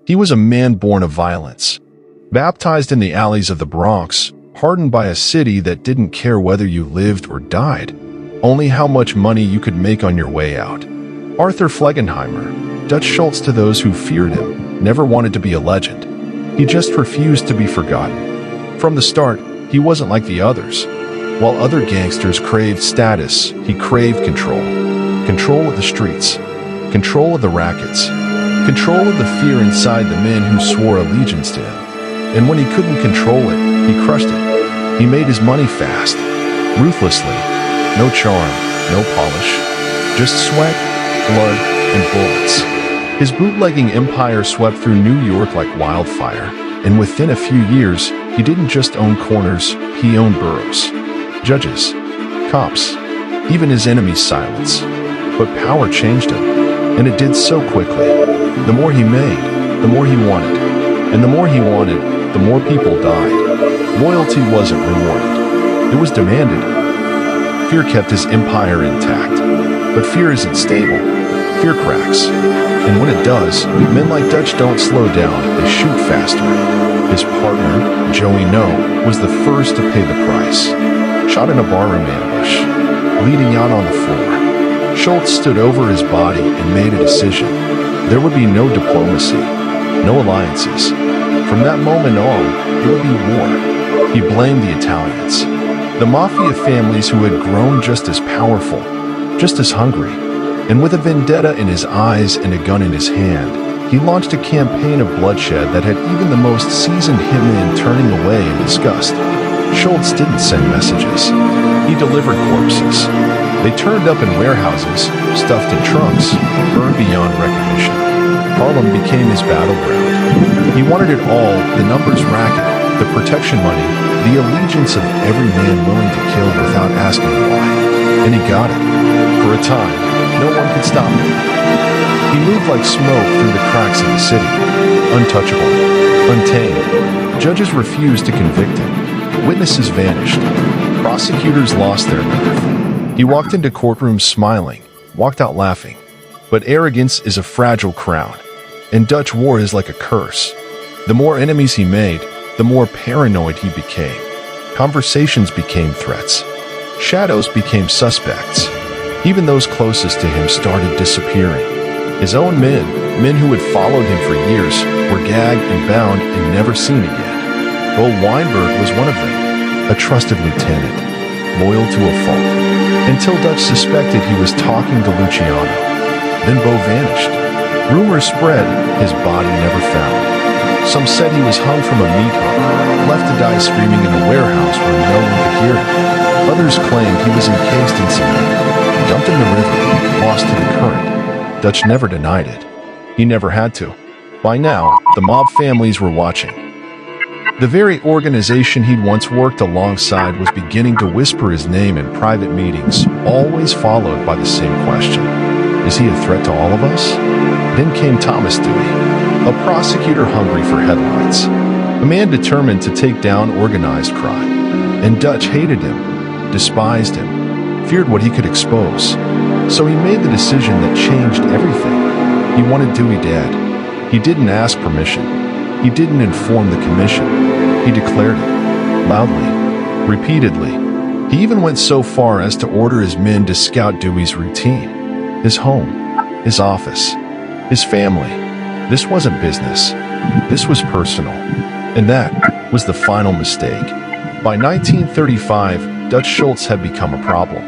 He was a man born of violence, baptized in the alleys of the Bronx, hardened by a city that didn't care whether you lived or died, only how much money you could make on your way out. Arthur Flegenheimer, Dutch Schultz to those who feared him, never wanted to be a legend. He just refused to be forgotten. From the start, he wasn't like the others. While other gangsters craved status, he craved control. Control of the streets, control of the rackets, control of the fear inside the men who swore allegiance to him. And when he couldn't control it, he crushed it. He made his money fast, ruthlessly. No charm, no polish, just sweat, blood, and bullets. His bootlegging empire swept through New York like wildfire, and within a few years, he didn't just own corners, he owned boroughs. Judges, cops, even his enemies' silence. But power changed him, and it did so quickly. The more he made, the more he wanted. And the more he wanted, the more people died. Loyalty wasn't rewarded. It was demanded. Fear kept his empire intact. But fear isn't stable. Fear cracks. And when it does, men like Dutch don't slow down, they shoot faster. His partner, Joey No, was the first to pay the price. Shot in a barroom ambush, bleeding out on the floor. Schultz stood over his body and made a decision. There would be no diplomacy, no alliances. From that moment on, it would be war. He blamed the Italians, the Mafia families who had grown just as powerful, just as hungry. And with a vendetta in his eyes and a gun in his hand, he launched a campaign of bloodshed that had even the most seasoned hitmen turning away in disgust. Schultz didn't send messages. He delivered corpses. They turned up in warehouses, stuffed in trunks, burned beyond recognition. Harlem became his battleground. He wanted it all, the numbers racket, the protection money, the allegiance of every man willing to kill without asking why. And he got it. For a time, no one could stop him. He moved like smoke through the cracks of the city, untouchable, untamed. Judges refused to convict him. Witnesses vanished. Prosecutors lost their nerve. He walked into courtrooms smiling, walked out laughing. But arrogance is a fragile crown, and Dutch war is like a curse. The more enemies he made, the more paranoid he became. Conversations became threats. Shadows became suspects. Even those closest to him started disappearing. His own men who had followed him for years, were gagged and bound and never seen again. Bo Weinberg was one of them, a trusted lieutenant, loyal to a fault, until Dutch suspected he was talking to Luciano. Then Bo vanished. Rumors spread, his body never found. Some said he was hung from a meat hook, left to die screaming in a warehouse where no one could hear him. Others claimed he was encased in cement, dumped in the river, lost to the current. Dutch never denied it. He never had to. By now, the mob families were watching. The very organization he'd once worked alongside was beginning to whisper his name in private meetings, always followed by the same question. Is he a threat to all of us? Then came Thomas Dewey, a prosecutor hungry for headlines, a man determined to take down organized crime. And Dutch hated him, despised him, feared what he could expose. So he made the decision that changed everything. He wanted Dewey dead. He didn't ask permission. He didn't inform the commission. He declared it, loudly, repeatedly. He even went so far as to order his men to scout Dewey's routine. His home, his office, his family. This wasn't business. This was personal. And that was the final mistake. By 1935, Dutch Schultz had become a problem.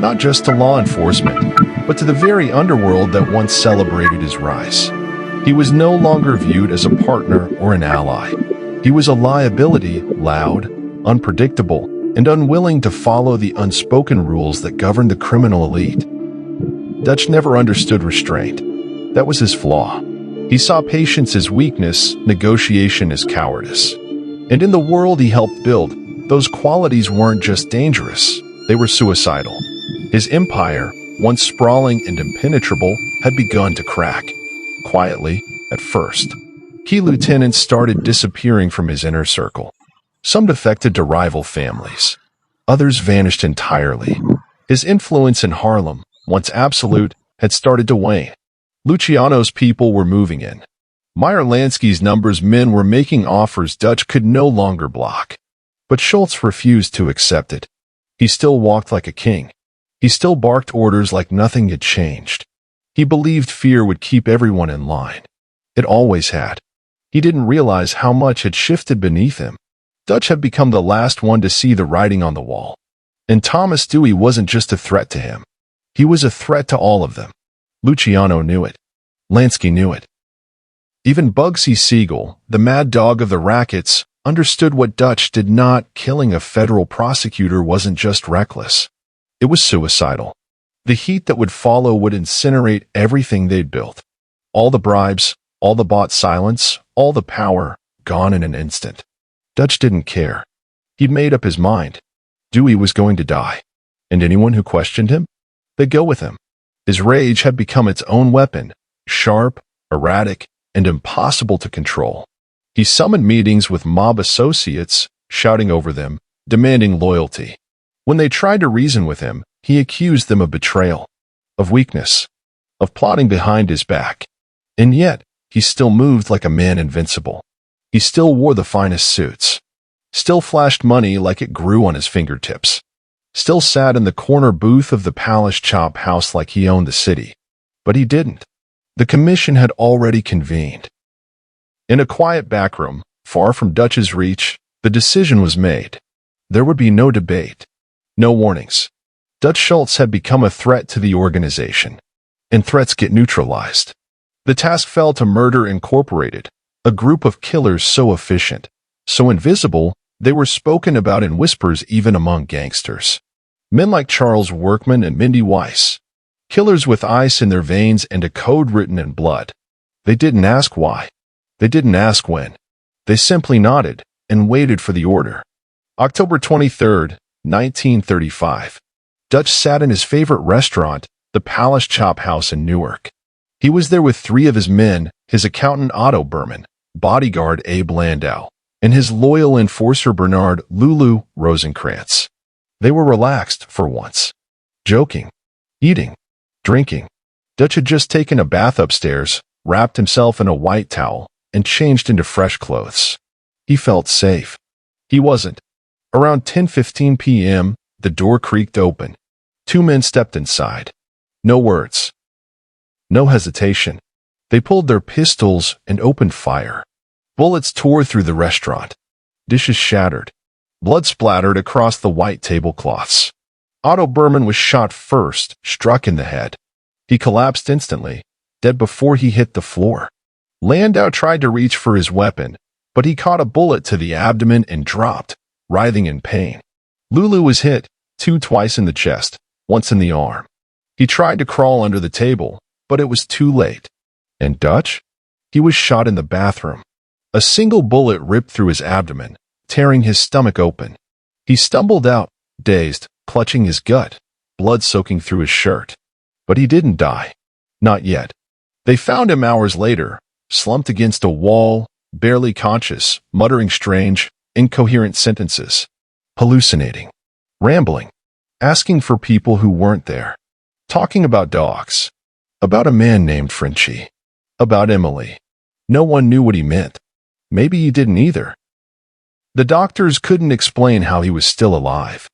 Not just to law enforcement, but to the very underworld that once celebrated his rise. He was no longer viewed as a partner or an ally. He was a liability, loud, unpredictable, and unwilling to follow the unspoken rules that govern the criminal elite. Dutch never understood restraint. That was his flaw. He saw patience as weakness, negotiation as cowardice. And in the world he helped build, those qualities weren't just dangerous, they were suicidal. His empire, once sprawling and impenetrable, had begun to crack. Quietly, at first. Key lieutenants started disappearing from his inner circle. Some defected to rival families. Others vanished entirely. His influence in Harlem, once absolute, had started to wane. Luciano's people were moving in. Meyer Lansky's numbers men were making offers Dutch could no longer block. But Schultz refused to accept it. He still walked like a king. He still barked orders like nothing had changed. He believed fear would keep everyone in line. It always had. He didn't realize how much had shifted beneath him. Dutch had become the last one to see the writing on the wall. And Thomas Dewey wasn't just a threat to him. He was a threat to all of them. Luciano knew it. Lansky knew it. Even Bugsy Siegel, the mad dog of the rackets, understood what Dutch did not. Killing a federal prosecutor wasn't just reckless. It was suicidal. The heat that would follow would incinerate everything they'd built. All the bribes, all the bought silence, all the power, gone in an instant. Dutch didn't care. He'd made up his mind. Dewey was going to die. And anyone who questioned him? They'd go with him. His rage had become its own weapon, sharp, erratic, and impossible to control. He summoned meetings with mob associates, shouting over them, demanding loyalty. When they tried to reason with him, he accused them of betrayal, of weakness, of plotting behind his back. And yet, he still moved like a man invincible. He still wore the finest suits, still flashed money like it grew on his fingertips, still sat in the corner booth of the Palace Chop House like he owned the city. But he didn't. The commission had already convened. In a quiet backroom, far from Dutch's reach, the decision was made. There would be no debate, no warnings. Dutch Schultz had become a threat to the organization, and threats get neutralized. The task fell to Murder Incorporated, a group of killers so efficient, so invisible, they were spoken about in whispers even among gangsters. Men like Charles Workman and Mindy Weiss, killers with ice in their veins and a code written in blood. They didn't ask why. They didn't ask when. They simply nodded and waited for the order. October 23, 1935. Dutch sat in his favorite restaurant, the Palace Chop House in Newark. He was there with three of his men, his accountant Otto Berman, bodyguard Abe Landau, and his loyal enforcer Bernard Lulu Rosenkrantz. They were relaxed for once. Joking, eating, drinking. Dutch had just taken a bath upstairs, wrapped himself in a white towel, and changed into fresh clothes. He felt safe. He wasn't. Around 10:15 p.m., the door creaked open. Two men stepped inside. No words. No hesitation. They pulled their pistols and opened fire. Bullets tore through the restaurant. Dishes shattered. Blood splattered across the white tablecloths. Otto Berman was shot first, struck in the head. He collapsed instantly, dead before he hit the floor. Landau tried to reach for his weapon, but he caught a bullet to the abdomen and dropped, writhing in pain. Lulu was hit, twice in the chest, once in the arm. He tried to crawl under the table, but it was too late. And Dutch? He was shot in the bathroom. A single bullet ripped through his abdomen, tearing his stomach open. He stumbled out, dazed, clutching his gut, blood soaking through his shirt. But he didn't die. Not yet. They found him hours later, slumped against a wall, barely conscious, muttering strange, incoherent sentences. Hallucinating. Rambling. Asking for people who weren't there. Talking about dogs. About a man named Frenchie. About Emily. No one knew what he meant. Maybe he didn't either. The doctors couldn't explain how he was still alive.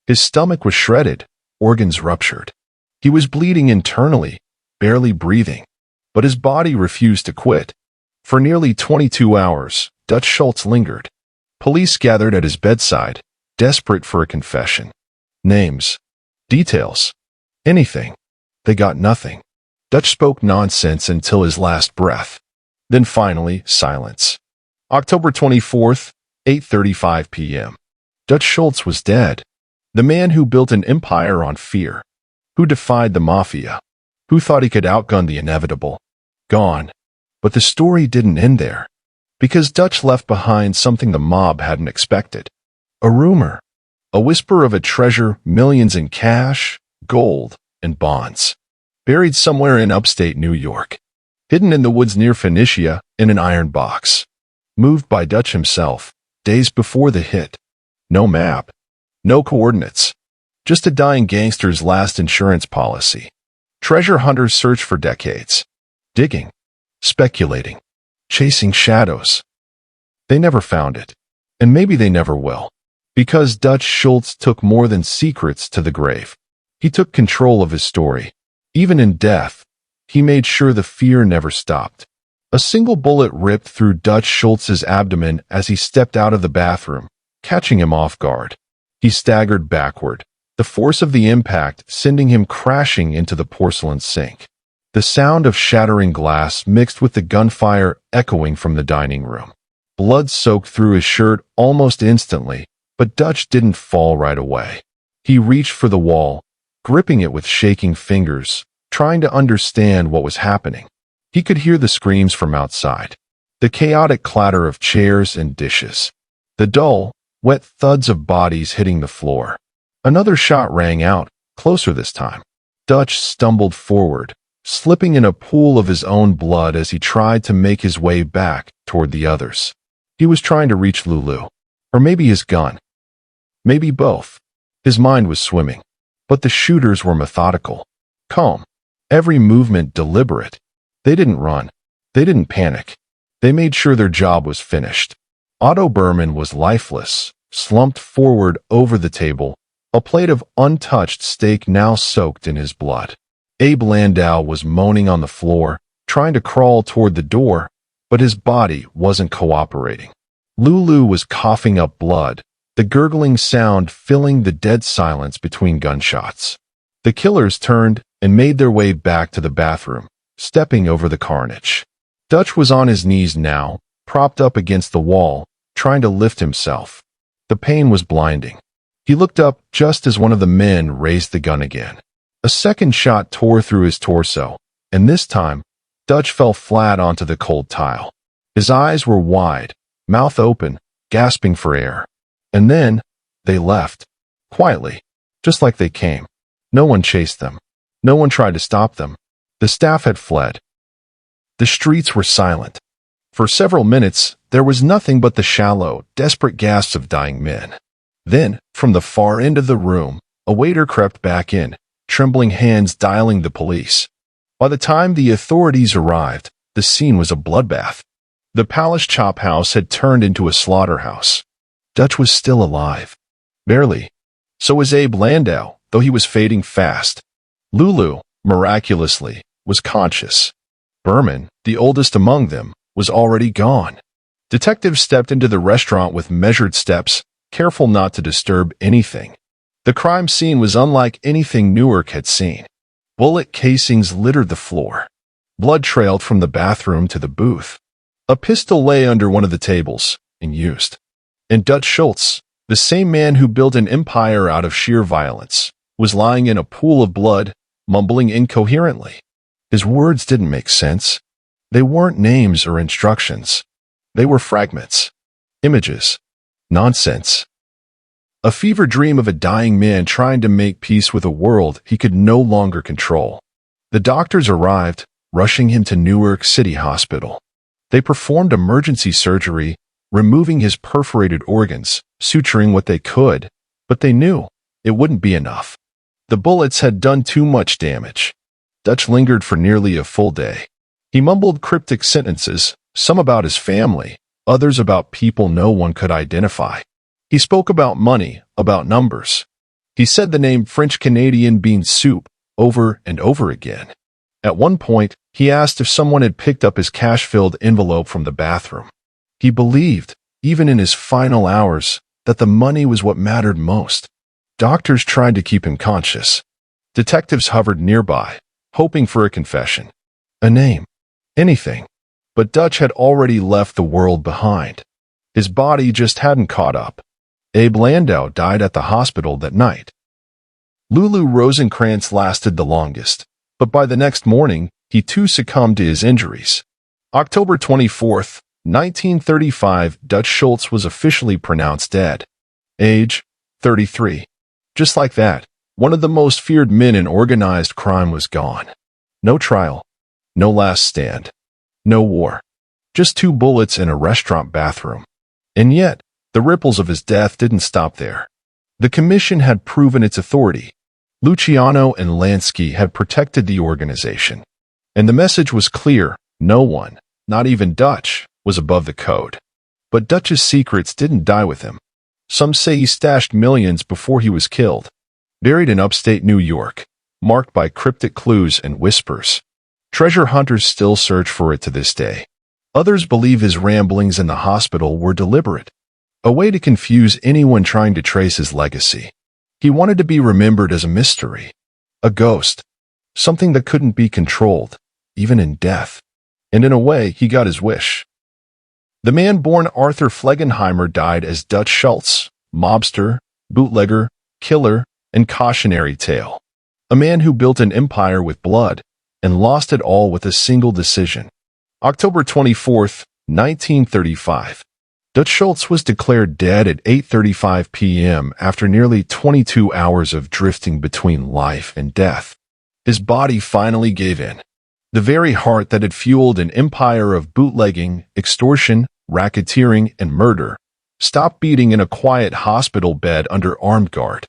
His stomach was shredded, organs ruptured. He was bleeding internally, barely breathing. But his body refused to quit. For nearly 22 hours, Dutch Schultz lingered. Police gathered at his bedside, desperate for a confession. Names. Details. Anything. They got nothing. Dutch spoke nonsense until his last breath. Then finally, silence. October 24th, 8:35 p.m. Dutch Schultz was dead. The man who built an empire on fear. Who defied the Mafia. Who thought he could outgun the inevitable. Gone. But the story didn't end there. Because Dutch left behind something the mob hadn't expected. A rumor. A whisper of a treasure, millions in cash, gold, and bonds. Buried somewhere in upstate New York. Hidden in the woods near Phoenicia in an iron box. Moved by Dutch himself, days before the hit. No map. No coordinates. Just a dying gangster's last insurance policy. Treasure hunters search for decades. Digging. Speculating. chasing shadows. They never found it. And maybe they never will. Because Dutch Schultz took more than secrets to the grave. He took control of his story. Even in death, he made sure the fear never stopped. A single bullet ripped through Dutch Schultz's abdomen as he stepped out of the bathroom, catching him off guard. He staggered backward, the force of the impact sending him crashing into the porcelain sink. The sound of shattering glass mixed with the gunfire echoing from the dining room. Blood soaked through his shirt almost instantly, but Dutch didn't fall right away. He reached for the wall, gripping it with shaking fingers, trying to understand what was happening. He could hear the screams from outside, the chaotic clatter of chairs and dishes, the dull, wet thuds of bodies hitting the floor. Another shot rang out, closer this time. Dutch stumbled forward, slipping in a pool of his own blood as he tried to make his way back toward the others. He was trying to reach Lulu, or maybe his gun. Maybe both. His mind was swimming. But the shooters were methodical, calm, every movement deliberate. They didn't run. They didn't panic. They made sure their job was finished. Otto Berman was lifeless, slumped forward over the table, a plate of untouched steak now soaked in his blood. Abe Landau was moaning on the floor, trying to crawl toward the door, but his body wasn't cooperating. Lulu was coughing up blood, the gurgling sound filling the dead silence between gunshots. The killers turned and made their way back to the bathroom, stepping over the carnage. Dutch was on his knees now, propped up against the wall, trying to lift himself. The pain was blinding. He looked up just as one of the men raised the gun again. A second shot tore through his torso, and this time, Dutch fell flat onto the cold tile. His eyes were wide, mouth open, gasping for air. And then, they left. Quietly, just like they came. No one chased them. No one tried to stop them. The staff had fled. The streets were silent. For several minutes, there was nothing but the shallow, desperate gasps of dying men. Then, from the far end of the room, a waiter crept back in, trembling hands dialing the police. By the time the authorities arrived, the scene was a bloodbath. The Palace Chop House had turned into a slaughterhouse. Dutch was still alive. Barely. So was Abe Landau, though he was fading fast. Lulu, miraculously, was conscious. Berman, the oldest among them, was already gone. Detectives stepped into the restaurant with measured steps, careful not to disturb anything. The crime scene was unlike anything Newark had seen. Bullet casings littered the floor. Blood trailed from the bathroom to the booth. A pistol lay under one of the tables, unused. And Dutch Schultz, the same man who built an empire out of sheer violence, was lying in a pool of blood, mumbling incoherently. His words didn't make sense. They weren't names or instructions. They were fragments. Images. Nonsense. A fever dream of a dying man trying to make peace with a world he could no longer control. The doctors arrived, rushing him to Newark City Hospital. They performed emergency surgery, removing his perforated organs, suturing what they could, but they knew it wouldn't be enough. The bullets had done too much damage. Dutch lingered for nearly a full day. He mumbled cryptic sentences, some about his family, others about people no one could identify. He spoke about money, about numbers. He said the name French Canadian bean soup over and over again. At one point, he asked if someone had picked up his cash-filled envelope from the bathroom. He believed, even in his final hours, that the money was what mattered most. Doctors tried to keep him conscious. Detectives hovered nearby, hoping for a confession. A name. Anything. But Dutch had already left the world behind. His body just hadn't caught up. Abe Landau died at the hospital that night. Lulu Rosenkrantz lasted the longest, but by the next morning, he too succumbed to his injuries. October 24th, 1935, Dutch Schultz was officially pronounced dead. Age, 33. Just like that, one of the most feared men in organized crime was gone. No trial. No last stand. No war. Just 2 bullets in a restaurant bathroom. And yet, the ripples of his death didn't stop there. The commission had proven its authority. Luciano and Lansky had protected the organization. And the message was clear: no one, Not even Dutch was above the code. But Dutch's secrets didn't die with him. Some say he stashed millions before he was killed, buried in upstate New York, marked by cryptic clues and whispers. Treasure hunters still search for it to this day. Others believe his ramblings in the hospital were deliberate, a way to confuse anyone trying to trace his legacy. He wanted to be remembered as a mystery, a ghost, something that couldn't be controlled, even in death. And in a way, he got his wish. The man born Arthur Flegenheimer died as Dutch Schultz, mobster, bootlegger, killer, and cautionary tale. A man who built an empire with blood and lost it all with a single decision. October 24, 1935. Dutch Schultz was declared dead at 8:35 p.m. after nearly 22 hours of drifting between life and death. His body finally gave in. The very heart that had fueled an empire of bootlegging, extortion, racketeering, and murder stopped beating in a quiet hospital bed under armed guard.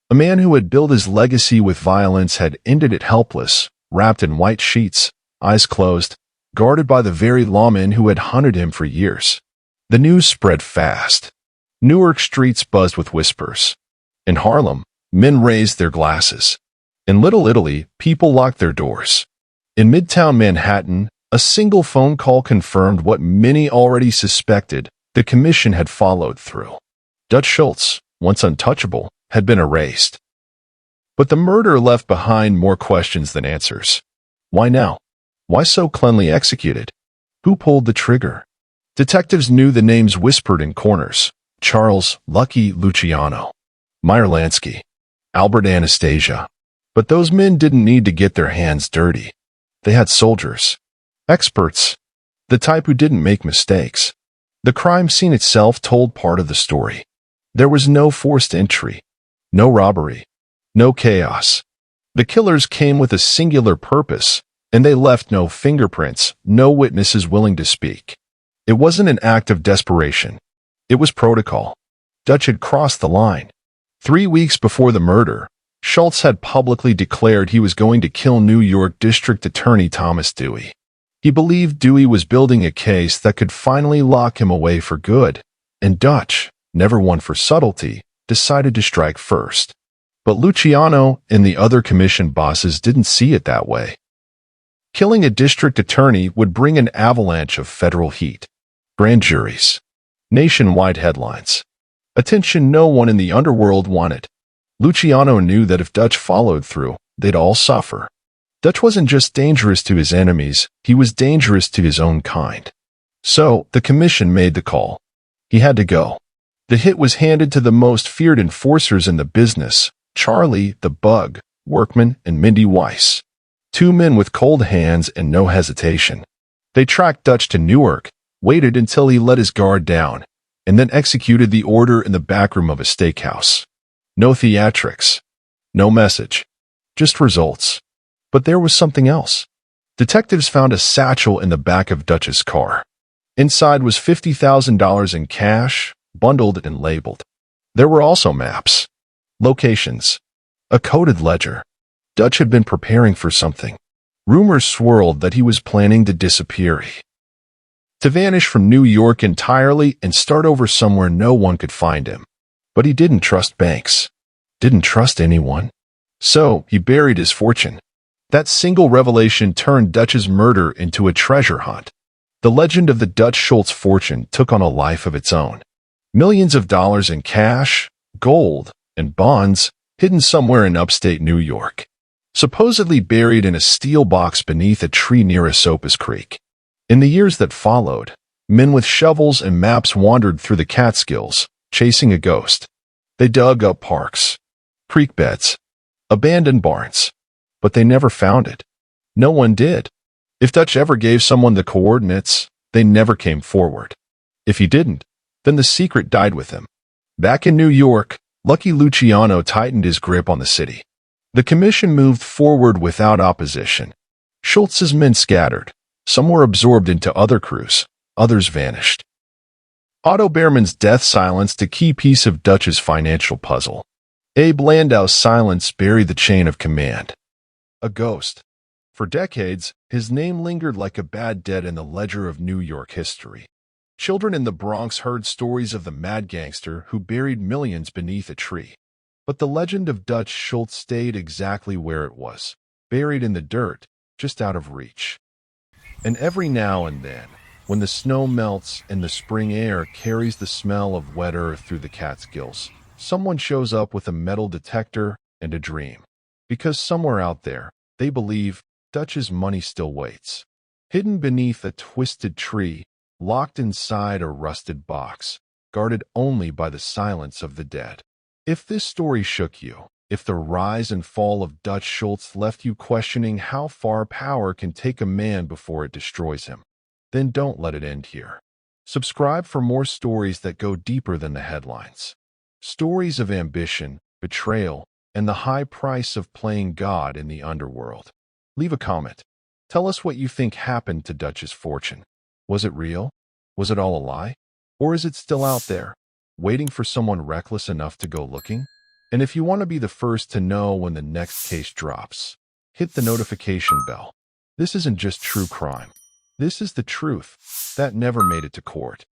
A man who had built his legacy with violence had ended it helpless, wrapped in white sheets, eyes closed, guarded by the very lawmen who had hunted him for years. The news spread fast. Newark streets buzzed with whispers. In Harlem, men raised their glasses. In Little Italy, people locked their doors. In Midtown Manhattan, a single phone call confirmed what many already suspected: the commission had followed through. Dutch Schultz, once untouchable, had been erased. But the murder left behind more questions than answers. Why now? Why so cleanly executed? Who pulled the trigger? Detectives knew the names whispered in corners: Charles "Lucky" Luciano, Meyer Lansky, Albert Anastasia. But those men didn't need to get their hands dirty. They had soldiers, experts, the type who didn't make mistakes. The crime scene itself told part of the story. There was no forced entry, no robbery, no chaos. The killers came with a singular purpose, and they left no fingerprints, no witnesses willing to speak. It wasn't an act of desperation. It was protocol. Dutch had crossed the line. 3 weeks before the murder, Schultz had publicly declared he was going to kill New York District Attorney Thomas Dewey. He believed Dewey was building a case that could finally lock him away for good, and Dutch, never one for subtlety, decided to strike first. But Luciano and the other commission bosses didn't see it that way. Killing a district attorney would bring an avalanche of federal heat. Grand juries. Nationwide headlines. Attention no one in the underworld wanted. Luciano knew that if Dutch followed through, they'd all suffer. Dutch wasn't just dangerous to his enemies, he was dangerous to his own kind. So, the commission made the call. He had to go. The hit was handed to the most feared enforcers in the business: Charlie, the Bug, Workman, and Mindy Weiss. 2 men with cold hands and no hesitation. They tracked Dutch to Newark, waited until he let his guard down, and then executed the order in the backroom of a steakhouse. No theatrics. No message. Just results. But there was something else. Detectives found a satchel in the back of Dutch's car. Inside was $50,000 in cash, bundled and labeled. There were also maps, locations, a coded ledger. Dutch had been preparing for something. Rumors swirled that he was planning to disappear. To vanish from New York entirely and start over somewhere no one could find him. But he didn't trust banks. Didn't trust anyone. So, he buried his fortune. That single revelation turned Dutch's murder into a treasure hunt. The legend of the Dutch Schultz fortune took on a life of its own. Millions of dollars in cash, gold, and bonds hidden somewhere in upstate New York. Supposedly buried in a steel box beneath a tree near Esopus Creek. In the years that followed, men with shovels and maps wandered through the Catskills, chasing a ghost. They dug up parks, creek beds, abandoned barns, but they never found it. No one did. If Dutch ever gave someone the coordinates, they never came forward. If he didn't, then the secret died with him. Back in New York, Lucky Luciano tightened his grip on the city. The commission moved forward without opposition. Schultz's men scattered. Some were absorbed into other crews. Others vanished. Otto Behrman's death silenced a key piece of Dutch's financial puzzle. Abe Landau's silence buried the chain of command. A ghost. For decades, his name lingered like a bad debt in the ledger of New York history. Children in the Bronx heard stories of the mad gangster who buried millions beneath a tree. But the legend of Dutch Schultz stayed exactly where it was, buried in the dirt, just out of reach. And every now and then, when the snow melts and the spring air carries the smell of wet earth through the Catskills, someone shows up with a metal detector and a dream. Because somewhere out there, they believe, Dutch's money still waits. Hidden beneath a twisted tree, locked inside a rusted box, guarded only by the silence of the dead. If this story shook you, if the rise and fall of Dutch Schultz left you questioning how far power can take a man before it destroys him, then don't let it end here. Subscribe for more stories that go deeper than the headlines. Stories of ambition, betrayal, and the high price of playing God in the underworld. Leave a comment. Tell us what you think happened to Dutch's fortune. Was it real? Was it all a lie? Or is it still out there, waiting for someone reckless enough to go looking? And if you want to be the first to know when the next case drops, hit the notification bell. This isn't just true crime. This is the truth that never made it to court.